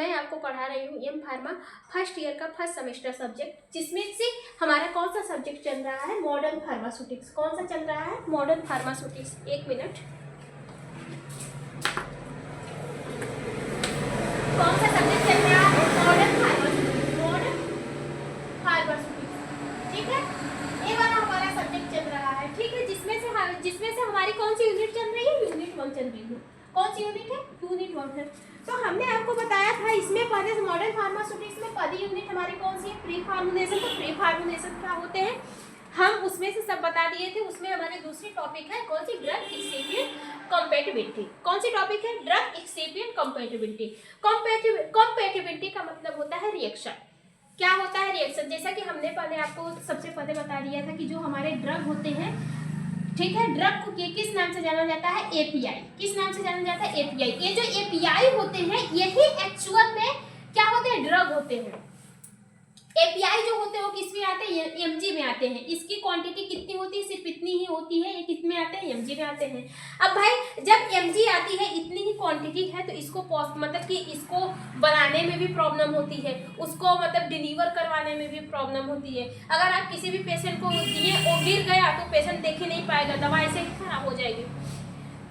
मैं आपको पढ़ा रही हूँ एम फार्मा फर्स्ट ईयर का फर्स्ट सेमेस्टर सब्जेक्ट, जिसमें से हमारा कौन सा सब्जेक्ट चल रहा है, मॉडर्न फार्मास्यूटिक्स। कौन सा चल रहा है, मॉडर्न फार्मास्यूटिक्स। एक मिनट, कौन सा सब्जेक्ट चल रहा है, मॉडर्न फार्मास्यूटिक्स, मॉडर्न फार्मास्यूटिक्स। ठीक है, ये वाला हमारा सब्जेक्ट चल रहा है। ठीक है, जिसमें से हमारी कौन सी यूनिट चल रही है, यूनिट 1 चल रही है। कौन सी यूनिट है, यूनिट 1 है। तो हमने आपको बताया था इसमें पहले मॉडर्न फार्मास्यूटिक्स में पहली यूनिट हमारी कौन सी है, प्री फार्मुलेशन। तो प्री फार्मुलेशन क्या होते हैं हम उसमें से सब बता दिए थे। उसमें हमारी दूसरी टॉपिक है कौन सी, ड्रग एक्सिपिएंट कंपैटिबिलिटी। कौन सी टॉपिक है, ड्रग एक्सिपिएंट कंपैटिबिलिटी। कंपैटिबिलिटी का मतलब होता है रिएक्शन। क्या होता है रिएक्शन, जैसा कि हमने पहले आपको सबसे पहले बता दिया था कि जो हमारे ड्रग होते हैं, ठीक है, ड्रग को किस नाम से जाना जाता है, एपीआई। किस नाम से जाना जाता है, एपीआई। ये जो एपीआई होते हैं यही एक्चुअल में क्या होते हैं, ड्रग होते हैं। एपीआई जो होते हैं वो किस में आते हैं, एमजी में आते हैं। इसकी क्वांटिटी कितनी होती है, सिर्फ इतनी ही होती है। ये किस में आते हैं, एमजी में आते हैं। अब भाई जब एमजी आती है, इतनी ही क्वांटिटी है, तो इसको मतलब कि इसको बनाने में भी प्रॉब्लम होती है, उसको मतलब डिलीवर करवाने में भी प्रॉब्लम होती है। अगर आप किसी भी पेशेंट को दिए और गिर गया तो पेशेंट देख ही नहीं पाएगा, दवा ऐसे ही खराब हो जाएगी।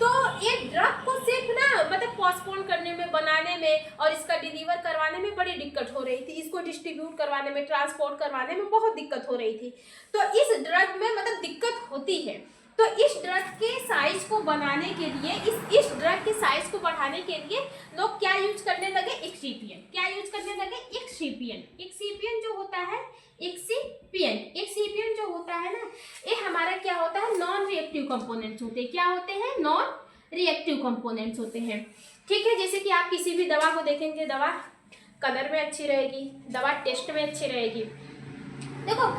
तो ये ड्रग को सिर्फ ना मतलब पोस्टपोन करने में, बनाने में और इसका डिलीवर करवाने में बड़ी दिक्कत हो रही थी। इसको डिस्ट्रीब्यूट करवाने में, ट्रांसपोर्ट करवाने में बहुत दिक्कत हो रही थी। तो इस ड्रग में मतलब दिक्कत होती है। तो इस ड्रग के साइज को बनाने के लिए, इस ड्रग के साइज को बढ़ाने के लिए लोग क्या यूज करने लगे, एक्सिपिएंट। क्या यूज करने लगे, एक्सिपिएंट। एक्सिपिएंट जो होता है, एक्सिपिएंट जो होता है ना, ये हमारा क्या होता है, नॉन रिएक्टिव कंपोनेंट्स होते हैं। क्या होते हैं, नॉन रिएक्टिव कंपोनेंट्स होते हैं। ठीक है, जैसे कि आप किसी भी दवा को देखेंगे, दवा कलर में अच्छी रहेगी, दवा टेस्ट में अच्छी रहेगी। देखो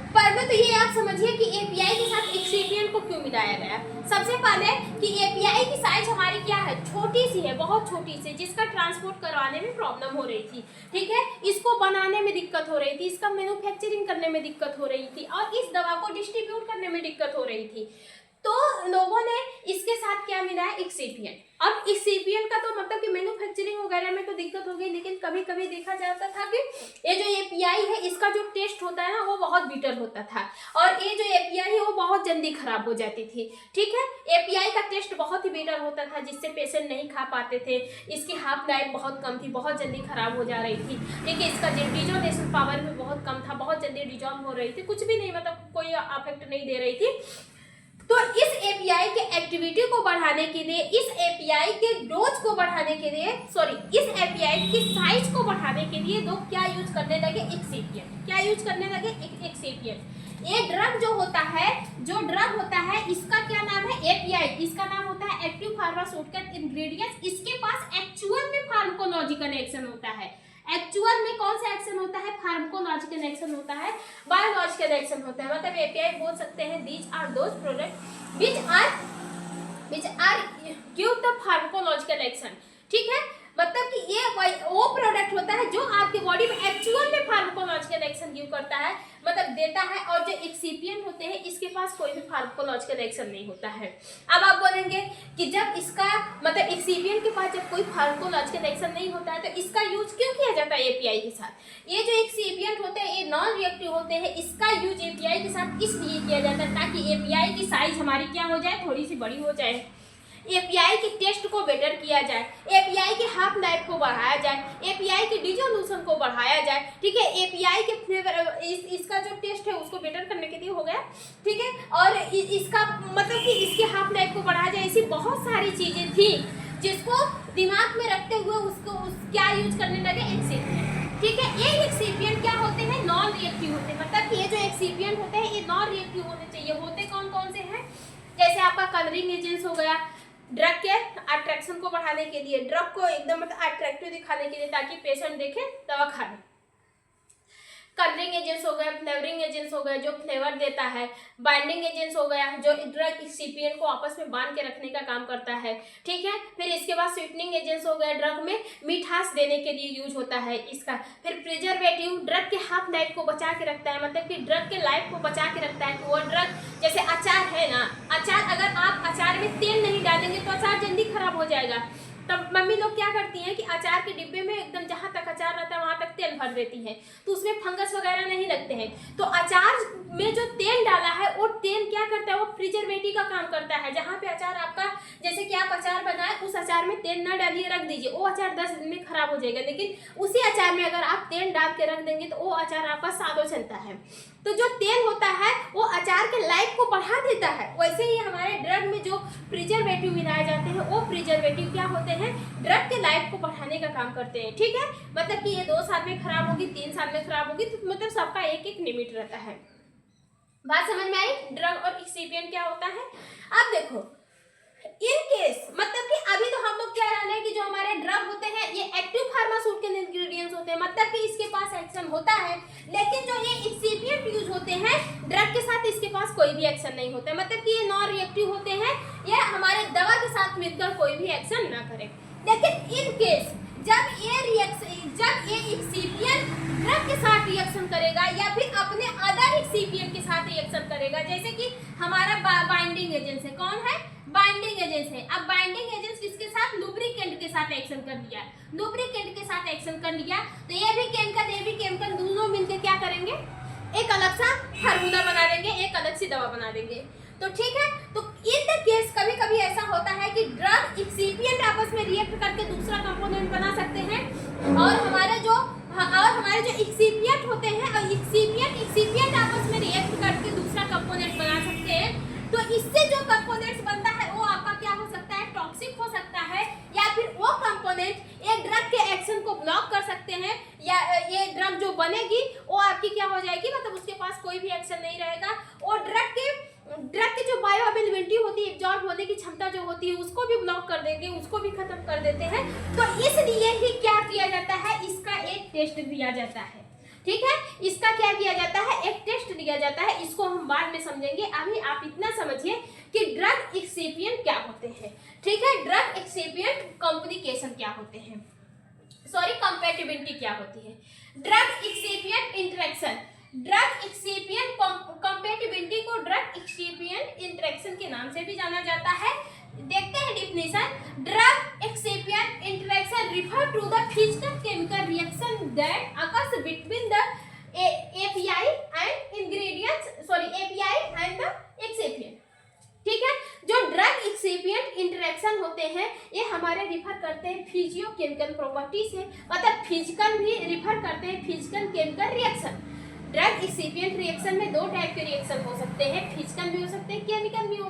पहले तो ये आप समझिए कि एपीआई के साथ एक्सिपिएंट को क्यों मिलाया गया। सबसे पहले कि एपीआई की साइज हमारी क्या है, छोटी सी है, बहुत छोटी सी, जिसका ट्रांसपोर्ट करवाने में प्रॉब्लम हो रही थी। ठीक है, इसको बनाने में दिक्कत हो रही थी, इसका मैन्युफैक्चरिंग करने में दिक्कत हो रही थी और इस दवा को डिस्ट्रीब्यूट करने में दिक्कत हो रही थी। तो लोगों ने इसके साथ क्या मिलाया, एक्सिपिएंट। अब एक्सिपिएंट का तो मतलब कि मैन्युफैक्चरिंग वगैरह में तो दिक्कत हो गई, लेकिन कभी कभी देखा जाता था कि ये जो एपीआई है इसका जो टेस्ट होता है ना वो बहुत बिटर होता था और ये जो एपीआई है वो बहुत जल्दी खराब हो जाती थी। ठीक है, एपीआई का टेस्ट बहुत ही बिटर होता था, जिससे पेशेंट नहीं खा पाते थे। इसकी हाफ लाइफ बहुत कम थी, बहुत जल्दी खराब हो जा रही थी। ठीक है, इसका डिजोनेशन पावर भी बहुत कम था, बहुत जल्दी डिजॉल्व हो रही थी, कुछ भी नहीं, मतलब कोई अफेक्ट नहीं दे रही थी। तो इस एपीआई के एक्टिविटी को बढ़ाने के लिए, इस एपीआई के डोज को बढ़ाने के लिए, इस एपीआई की साइज को बढ़ाने के लिए लोग क्या यूज करने लगे, एक्सिपिएंट। क्या यूज करने लगे, एक्सिपिएंट। ये ड्रग जो होता है इसका क्या नाम है, एपीआई। इसका नाम होता है एक्टिव फार्मास्यूटिकल इंग्रेडिएंट्स। इसके पास एक्चुअल में फार्माकोलॉजिकल एक्शन होता है। एक्चुअल में कौन सा एक्शन होता है, फार्माकोलॉजिकल एक्शन होता है, बायोलॉजिकल एक्शन होता है। मतलब एपीआई बोल सकते हैं these are those product which are give the pharmacological action. ठीक है, मतलब कि ये वो प्रोडक्ट होता है जो आपके बॉडी में एक्चुअल में फार्माकोलॉजिकल एक्शन गिव करता है, मतलब देता है। और जो एक्सिपिएंट होते हैं इसके पास कोई भी फार्माकोलॉजिकल एक्शन नहीं होता है। अब आप बोलेंगे कि जब इसका मतलब एक्सिपिएंट के पास जब कोई फार्माकोलॉजिकल एक्शन नहीं होता है तो इसका यूज क्यों किया जाता है एपीआई के साथ। ये जो एक्सिपिएंट होते हैं ये नॉन रिएक्टिव होते हैं, इसका यूज एपीआई के साथ इसलिए किया जाता है ताकि एपीआई की साइज हमारी क्या हो जाए, थोड़ी सी बड़ी हो जाए, एपीआई के टेस्ट को बेटर किया जाए, एपीआई के हाफ लाइफ को बढ़ाया जाए, एपीआई के डिसोल्यूशन को बढ़ाया जाए। ठीक है, एपीआई के फ्लेवर इसका जो टेस्ट है उसको बेटर करने के लिए हो गया। ठीक है, और इसका मतलब कि इसके हाफ लाइफ को बढ़ाया जाए। ऐसी बहुत सारी चीजें थी जिसको दिमाग में रखते हुए उसको क्या यूज करने लगे, एक्सिपिएंट। ठीक है, ये एक्सिपिएंट क्या होते हैं, नॉन रिएक्टिव होते हैं। मतलब कि ये जो एक्सिपिएंट होते हैं ये नॉन रिएक्टिव होने चाहिए। होते कौन कौन से हैं, जैसे आपका कलरिंग एजेंट्स हो गया, ड्रग के अट्रैक्शन को बढ़ाने के लिए, ड्रग को एकदम मतलब अट्रैक्टिव दिखाने के लिए ताकि पेशेंट देखे दवा खाने। कलरिंग एजेंट्स हो गया, फ्लेवरिंग एजेंट्स हो गए जो फ्लेवर देता है, बाइंडिंग एजेंट्स हो गया जो ड्रग एक्सिपिएंट को आपस में बांध के रखने का काम करता है। ठीक है, फिर इसके बाद स्वीटनिंग एजेंट्स हो गए, ड्रग में मिठास देने के लिए यूज होता है इसका। फिर प्रिजर्वेटिव ड्रग के हाफ लाइफ को बचा के रखता है, मतलब कि ड्रग के लाइफ को बचा के रखता है। वो ड्रग जैसे अचार है ना, अचार अगर आप अचार में तेल नहीं डालेंगे तो अचार जल्दी खराब हो जाएगा। तब मम्मी लोग क्या करती हैं कि अचार के डिब्बे में एकदम जहाँ तक अचार रहता है वहाँ तक तेल भर देती हैं, तो उसमें फंगस वगैरह नहीं लगते हैं। तो अचार में जो तेल डाला है वो तेल क्या करता है, वो प्रिजर्वेटिव का काम करता है। जहाँ पे अचार आपका, जैसे कि आप अचार बनाए, उस अचार में तेल ना डालिए, रख दीजिए, वो अचार 10 दिन में खराब हो जाएगा। लेकिन उसी अचार में अगर आप तेल डाल के रख देंगे तो वो अचार आपका सालों चलता है। तो जो तेल होता है वो अचार के लाइफ को बढ़ा देता है। वैसे ही हमारे ड्रग में जो प्रिजर्वेटिव मिलाए जाते हैं वो प्रिजर्वेटिव क्या होते हैं, ड्रग के लाइफ को बढ़ाने का काम करते हैं। ठीक है, मतलब कि ये 2 साल में खराब होगी, 3 साल में खराब होगी, तो मतलब सबका एक एक लिमिट रहता है। बात समझ में आई? ड्रग और एक्सिपिएंट क्या होता है। अब देखो, इन केस मतलब कि अभी तो हम लोग क्या जाने हैं कि जो हमारे ड्रग होते हैं ये एक्टिव फार्मास्यूटिकल इंग्रेडिएंट्स होते हैं, मतलब कि इसके पास एक्शन होता है। लेकिन जो ये एक्सिपिएंट यूज होते हैं ड्रग के साथ, इसके पास कोई भी एक्शन नहीं होता है, मतलब कि ये नॉन रिएक्टिव होते हैं, ये हमारे दवा के साथ मिलकर कोई भी एक्शन ना करे। लेकिन इन केस जब ये एक्सिपिएंट ड्रग के साथ रिएक्शन करेगा या फिर अपने अदर एक्सिपिएंट के साथ रिएक्शन करेगा, जैसे कि हमारा बाइंडिंग एजेंट है, कौन है, बाइंडिंग एजेंट है। अब बाइंडिंग एजेंट किसके साथ, लुब्रिकेंट के साथ एक्शन कर लिया, लुब्रिकेंट के साथ एक्शन कर लिया, तो ये भी केमिकल दोनों मिलकर क्या करेंगे, एक अलग सा फार्मूला बना देंगे, एक अलग सी दवा बना देंगे। तो ठीक है, तो इन द केस कभी कभी ऐसा होता है कि ड्रग एक्सिपिएंट आपस में रिएक्ट करके दूसरा कंपोनेंट बना सकते हैं, और हमारे जो एक्सिपिएंट होते हैं और एक्सिपिएंट आपस में रिएक्ट करके दूसरा कंपोनेंट बना सकते हैं। तो इससे जो कंपोनेंट्स बनता है वो आपका क्या हो सकता है, टॉक्सिक हो सकता है, या फिर वो कंपोनेंट एक ड्रग के एक्शन को ब्लॉक कर सकते हैं, या ये ड्रग जो बनेगी वो आपकी क्या हो जाएगी, मतलब उसके पास कोई भी एक्शन नहीं रहेगा, और ड्रग की जो बायो अवेलेबिलिटी होती है, एब्जॉर्ब होने की क्षमता जो होती है, उसको भी ब्लॉक कर देंगे, उसको भी खत्म कर देते हैं। तो इसलिए ही क्या किया जाता है, इसका एक टेस्ट दिया जाता है। ठीक है, इसका क्या किया जाता है, एक टेस्ट दिया जाता है, इसको हम बाद में समझेंगे। अभी आप इतना समझिए कि ड्रग एक्सिपिएंट क्या होते हैं। ठीक है, ड्रग एक्सिपिएंट कॉम्प्लिकेशन क्या होते हैं, सॉरी कंपैटिबिलिटी क्या होती है। Drug excipient interaction, drug excipient compatibility को ड्रग एक्सिपिएंट इंटरेक्शन के नाम से भी जाना जाता है। देखते हैं definition. Drug excipient interaction refer to the physical chemical reaction that occurs between the API and ingredients, API and the excipient. ठीक है, जो ड्रग एक्सिपिएंट इंटरेक्शन होते हैं ये हमारे रिफर करते हैं फिजियो केमिकल प्रॉपर्टी से, मतलब फिजिकल भी रिफर करते हैं physical chemical reaction. Drug excipient reaction में 2 टाइप के रिएक्शन हो सकते हैं, फिजिकल भी हो सकते हैं, केमिकल भी हो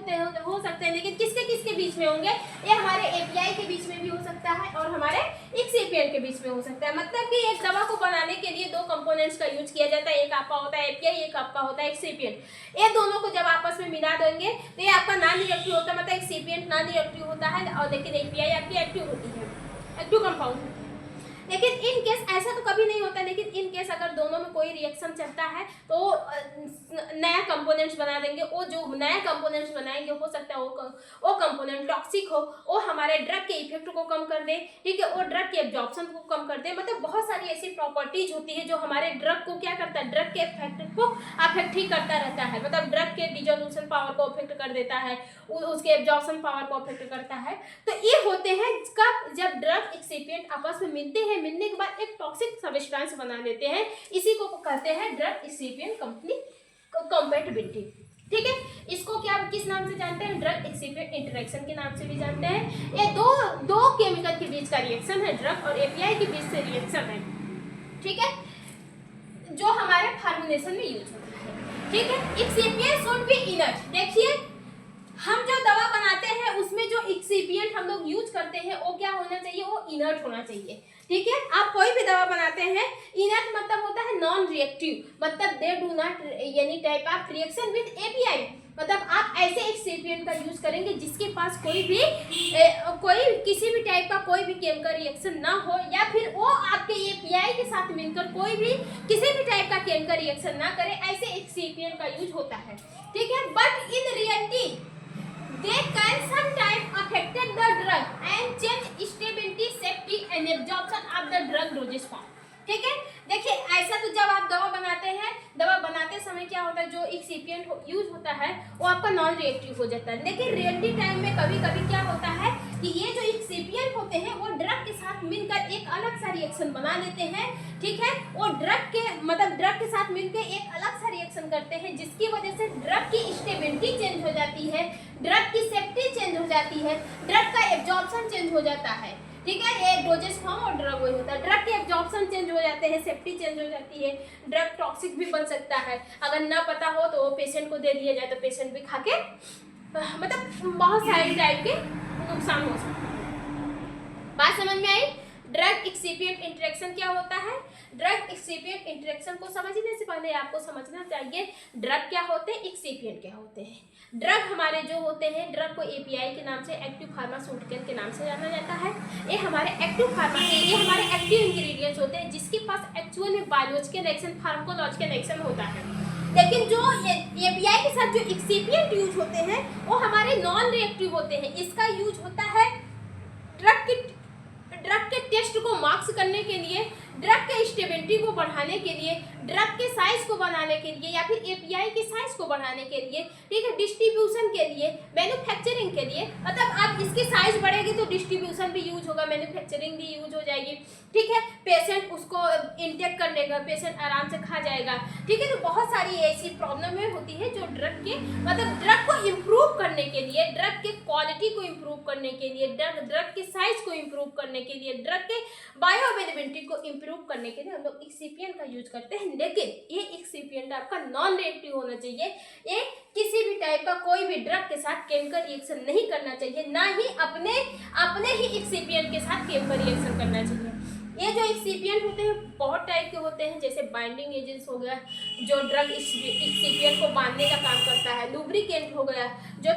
सकते हैं, लेकिन किसके बीच में होंगे, ये हमारे API के बीच में भी हो सकता है और हमारे एक्सिपिएंट के बीच में हो सकता है। मतलब कि एक दवा को बनाने के लिए 2 कंपोनेंट्स का यूज किया जाता है, एक आपका होता है API, एक आपका होता है एक्सिपिएंट। ये दोनों को जब आपस में मिला देंगे तो ये आपका नॉन रिएक्टिव होता है, मतलब एक्सिपिएंट नॉन रिएक्टिव होता है, और लेकिन API आपकी एक्टिव होती है, एक्टिव कंपाउंड होती है। लेकिन इन केस ऐसा तो कभी नहीं होता, लेकिन इन केस अगर दोनों में कोई रिएक्शन चलता है तो नया कंपोनेंट्स बना देंगे। वो जो नया कंपोनेंट्स बनाएंगे हो सकता है वो कंपोनेंट टॉक्सिक हो, वो हमारे ड्रग के इफेक्ट को कम कर दे, ठीक है, वो ड्रग के एब्जॉर्प्शन को कम कर दे। मतलब बहुत सारी ऐसी प्रॉपर्टीज होती है जो हमारे ड्रग को क्या करता है, ड्रग के इफेक्ट को अफेक्ट ही करता रहता है, मतलब ड्रग के डिसोल्यूशन पावर को अफेक्ट कर देता है, उसके एब्जॉर्प्शन पावर को अफेक्ट करता है। तो ये होते हैं कब, जब ड्रग एक्सिपिएंट आपस में मिलते हैं, मिलने के बाद एक टॉक्सिक सब्सटेंस बना लेते हैं, इसी को कहते हैं ड्रग एक्सिपिएंट कंपैटिबिलिटी। ठीक है, इसको क्या किस नाम से जानते हैं, ड्रग एक्सिपिएंट इंटरेक्शन के नाम से भी जानते हैं। ये दो केमिकल के बीच का रिएक्शन है, ड्रग और API के बीच से रिएक्शन है। ठीक है, जो हमारे फार्मुलेशन में यूज होता है। ठीक है, एक्सिपिएंट शुड बी इनर्ट। देखिए, हम जो दवा बनाते हैं उसमें जो एक्सिपिएंट हम लोग यूज करते हैं वो क्या होना चाहिए, वो इनर्ट होना चाहिए। ठीक है, आप कोई भी दवा बनाते हैं, इनर्ट मतलब होता है नॉन रिएक्टिव, मतलब they do not any type of reaction with API, मतलब आप ऐसे एक्सिपिएंट का यूज करेंगे जिसके पास कोई किसी भी टाइप का कोई भी केमिकल रिएक्शन ना हो, या फिर वो आपके API के साथ मिलकर कोई भी किसी भी टाइप का केमिकल रिएक्शन ना करे, ऐसे एक्सिपिएंट का यूज होता है। ठीक है, but in reality they can sometimes affected the drug and change stability, safety and absorption of the drug dosage form। ठीक है, देखिए ऐसा तो तो जब आप दवा बनाते हैं, दवा बनाते समय क्या होता है, जो एक्सिपिएंट यूज होता है वो आपका नॉन रिएक्टिव हो जाता है। लेकिन रियलिटी टाइम में कभी कभी क्या होता है कि ये जो एक्सिपिएंट होते हैं वो ड्रग के साथ मिलकर एक अलग सा रिएक्शन बना लेते हैं, ठीक है। वो ड्रग के साथ मिलकर एक अलग सा रिएक्शन करते हैं, जिसकी वजह से ड्रग की स्टेबिलिटी चेंज हो जाती है, ड्रग की सेफ्टी चेंज हो जाती है, ड्रग का एब्जॉर्प्शन चेंज हो जाता है, ठीक है। ये डोजेस फॉर्म और ड्रग वही होता है, ड्रग के एब्जॉर्प्शन चेंज हो जाते हैं, सेफ्टी चेंज हो जाती है, ड्रग टॉक्सिक भी बन सकता है। अगर ना पता हो तो पेशेंट को दे दिया जाए तो पेशेंट भी खा के मतलब बहुत सारे टाइप के नुकसान हो सकते हैं। बात समझ में आई? ड्रग एक्सिपिएंट इंटरेक्शन क्या होता है? ड्रग एक्सिपिएंट इंटरेक्शन को समझने से पहले आपको समझना चाहिए ड्रग क्या होते हैं, एक्सिपिएंट क्या होते हैं। ड्रग हमारे जो होते हैं, ड्रग को एपीआई के नाम से, एक्टिव फार्मास्यूटिकल के नाम से जाना जाता है। ये हमारे एक्टिव ये हमारे एक्टिव इंग्रेडिएंट्स होते हैं जिसके पास एक्चुअल में बायोलॉजिकल एक्शन, फार्माकोलॉजिकल एक्शन होता है। लेकिन जो एपीआई के साथ जो एक्सिपिएंट यूज होते हैं वो हमारे नॉन रिएक्टिव होते हैं। इसका यूज होता है ड्रग के टेस्ट को मार्क्स करने के लिए, ड्रग के स्टेबिलिटी को बढ़ाने के लिए, ड्रग के साइज को बनाने के लिए, या फिर एपीआई के साइज को बढ़ाने के लिए, ठीक है, डिस्ट्रीब्यूशन के लिए, मैन्युफैक्चरिंग के लिए। मतलब आप इसकी साइज बढ़ेगी तो डिस्ट्रीब्यूशन भी यूज होगा, मैन्युफैक्चरिंग भी यूज हो जाएगी, ठीक है। पेशेंट उसको इंटेक कर लेगा, पेशेंट आराम से खा जाएगा, ठीक है। तो बहुत सारी ऐसी प्रॉब्लमें होती है जो ड्रग के मतलब ड्रग को इम्प्रूव करने के लिए, ड्रग के क्वालिटी को इम्प्रूव करने के लिए, ड्रग के साइज को इम्प्रूव करने के लिए, ड्रग के बायोअवेलेबिलिटी को इम्प्रूव करने के लिए हम लोग एक्सिपिएंट का यूज करते हैं। लेकिन ये एक्सिपिएंट आपका नॉन रिएक्टिव होना चाहिए। ये किसी भी टाइप का कोई भी ड्रग के साथ केमिकल रिएक्शन नहीं करना चाहिए, ना ही अपने ही एक्सिपिएंट के साथ केमिकल रिएक्शन करना चाहिए। ये जो एक्सिपिएंट होते हैं बहुत टाइप के होते हैं, जैसे बाइंडिंग एजेंट्स हो गया जो ड्रग एक्सिपिएंट को बांधने का काम करता है, लुब्रिकेंट हो गया जो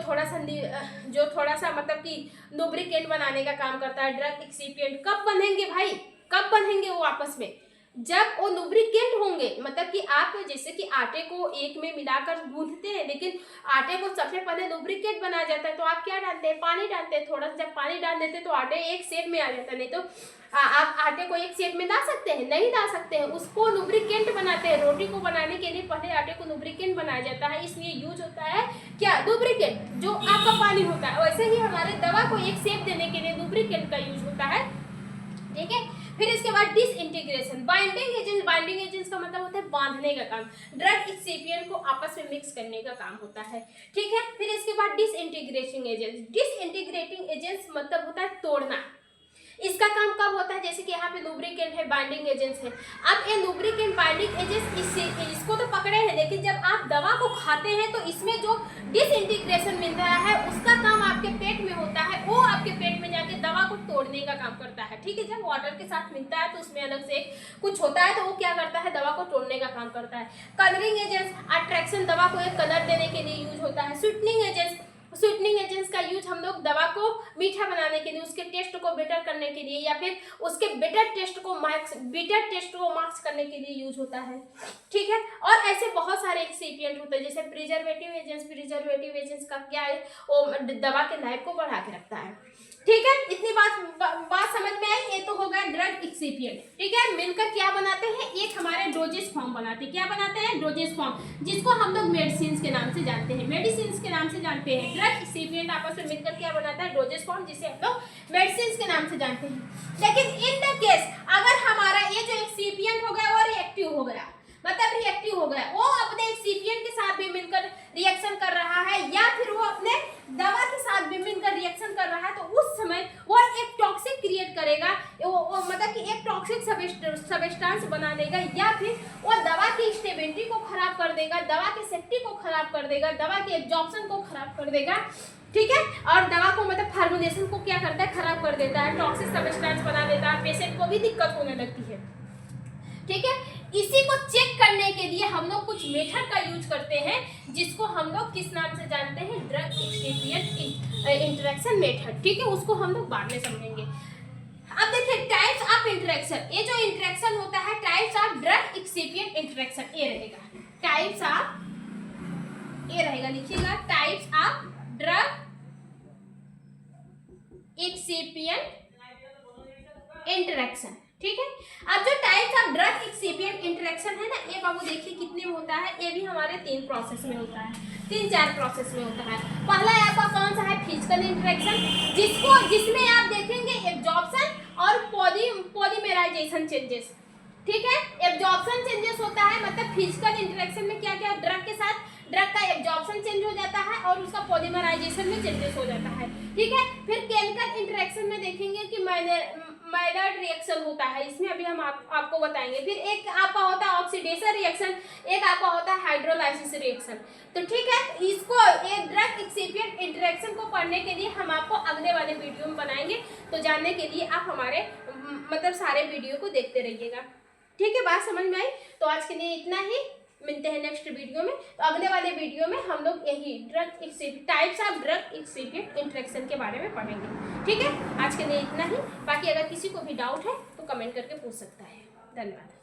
थोड़ा सा मतलब कि लुब्रिकेंट बनाने का काम करता है। ड्रग एक्सिपिएंट कब बनेंगे भाई, कब बनेंगे वो आपस में? जब वो लुब्रिकेंट होंगे, मतलब कि आप जैसे कि आटे को एक में मिलाकर गूंथते हैं, लेकिन आटे को सबसे पहले लुब्रिकेंट बनाया जाता है तो आप क्या डालते हैं, पानी डालते हैं। थोड़ा सा जब पानी डाल देते हैं तो आटे एक शेप में आ जाता है। नहीं तो आप आटे को एक शेप में ला सकते हैं? नहीं ला सकते हैं, उसको लुब्रिकेंट बनाते हैं। रोटी को बनाने के लिए पहले आटे को लुब्रिकेंट बनाया जाता है, इसलिए यूज होता है क्या, लुब्रिकेंट, जो आपका पानी होता है। वैसे ही हमारे दवा को एक शेप देने के लिए लुब्रिकेंट का यूज होता है, ठीक है। फिर इसके बाद डिसइंटीग्रेशन, बाइंडिंग एजेंट्स का मतलब होता है बांधने का काम, ड्रग एक्सिपिएंट को आपस में मिक्स करने का काम होता है, ठीक है। फिर इसके बाद डिसइंटीग्रेटिंग एजेंट्स मतलब होता है तोड़ना। इसका काम कब होता है, जैसे कि यहाँ पे लुब्रिकेंट है, बाइंडिंग एजेंट्स है। अब ये लुब्रिकेंट बाइंडिंग एजेंट्स इसको तो पकड़े हैं, लेकिन जब आप दवा को खाते हैं तो इसमें जो डिसइंटीग्रेशन मिल रहा है उसका काम आपके पेट में होता है, वो आपके पेट में जाके दवा को तोड़ने का काम करता है, ठीक है। जब वाटर के साथ मिलता है तो उसमें अलग से कुछ होता है, तो वो क्या करता है, दवा को तोड़ने का काम करता है। कलरिंग एजेंट्स, अट्रैक्शन, दवा को एक कलर देने के लिए यूज होता है। स्वीटनिंग एजेंट्स का यूज हम लोग दवा को मीठा बनाने के लिए, उसके टेस्ट को बेटर करने के लिए, या फिर उसके बेटर टेस्ट को मार्क्स करने के लिए यूज होता है, ठीक है। और ऐसे बहुत सारे एक्सिपिएंट होते हैं, जैसे प्रिजर्वेटिव एजेंट्स का क्या है, वो दवा के लाइफ को बढ़ा के रखता है, ठीक है। इतनी बात समझ में आई? ये तो हो गया ड्रग एक्सिपिएंट, ठीक है। मिलकर क्या बनाते हैं, एक हमारे डोजेस फॉर्म बनाते हैं। क्या बनाते हैं, डोजेस फॉर्म, जिसको हम लोग मेडिसिन के नाम से जानते हैं, ड्रग एक्सिपिएंट आपस में मिलकर क्या बनाता है, डोजेस फॉर्म, जिसे हम लोग मेडिसिन के नाम से जानते हैं। लेकिन इन द केस अगर हमारा ये जो एक्सिपिएंट हो गया वो रिएक्टिव हो गया, मतलब रिएक्टिव हो गया, वो अपने एक्सिपिएंट के साथ भी मिलकर रिएक्शन कर रहा है, या फिर वो अपने दवा के साथ भी मिलकर रिएक्शन कर रहा है, तो उस समय वो एक टॉक्सिक क्रिएट करेगा, वो मतलब कि एक टॉक्सिक सब्सटेंस बना देगा, या फिर वो दवा की स्टेबिलिटी को खराब कर देगा, दवा की सेफ्टी को खराब कर देगा, दवा के एब्जॉर्प्शन को खराब कर देगा, ठीक है। और दवा को मतलब फार्मुलेशन को क्या करता है, खराब कर देता है, टॉक्सिक सब्सटेंस बना देता है, पेशेंट को भी दिक्कत होने लगती है, ठीक है। इसी को चेक करने के लिए हम लोग कुछ मेथड का यूज करते हैं, जिसको हम लोग किस नाम से जानते हैं, ड्रग एक्सिपिएंट इंटरेक्शन मेथड, ठीक है। उसको हम लोग बाद में समझेंगे। अब देखिए टाइप्स ऑफ इंटरेक्शन, ये जो इंटरेक्शन होता है, types of drug excipient interaction, ये रहेगा टाइप्स ऑफ, ये रहेगा, लिखिएगा types of drug excipient interaction, ठीक है। अब जो types of drug excipient interaction interaction है ना, ये बाबू देखिए कितने में होता है, ये भी हमारे 3 प्रोसेस में होता है, 3-4 प्रोसेस में होता है। पहला आपका कौन सा है, फिजिकल इंटरेक्शन, जिसमें आप देखेंगे एब्जॉर्प्शन और पॉलीमराइजेशन चेंजेस। ठीक है, एब्जॉर्प्शन चेंजेस होता है, मतलब फिजिकल इंटरेक्शन में क्या क्या, ड्रग के साथ ड्रग का एब्जॉर्प्शन चेंज हो जाता है और उसका पॉलीमराइजेशन में चेंजेस हो जाता है। ठीक है, फिर केमिकल इंटरेक्शन में देखेंगे कि माइलर्ड रिएक्शन होता है, इसमें अभी हम आपको बताएंगे। फिर एक आपका होता है ऑक्सीडेशन रिएक्शन, एक आपका होता है हाइड्रोलाइसिस रिएक्शन। तो ठीक है, इसको एक ड्रग एक्सिपिएंट इंटरेक्शन को पढ़ने के लिए हम आपको अगले वाले वीडियो में बनाएंगे, तो जानने के लिए आप हमारे मतलब सारे वीडियो को देखते रहिएगा। ठीक है, बात समझ में आई? तो आज के लिए इतना ही, मिलते हैं नेक्स्ट वीडियो में। तो अगले वाले वीडियो में हम लोग यही types of drug excipient interaction के बारे में पढ़ेंगे। ठीक है, आज के लिए इतना ही, बाकी अगर किसी को भी डाउट है तो कमेंट करके पूछ सकता है। धन्यवाद।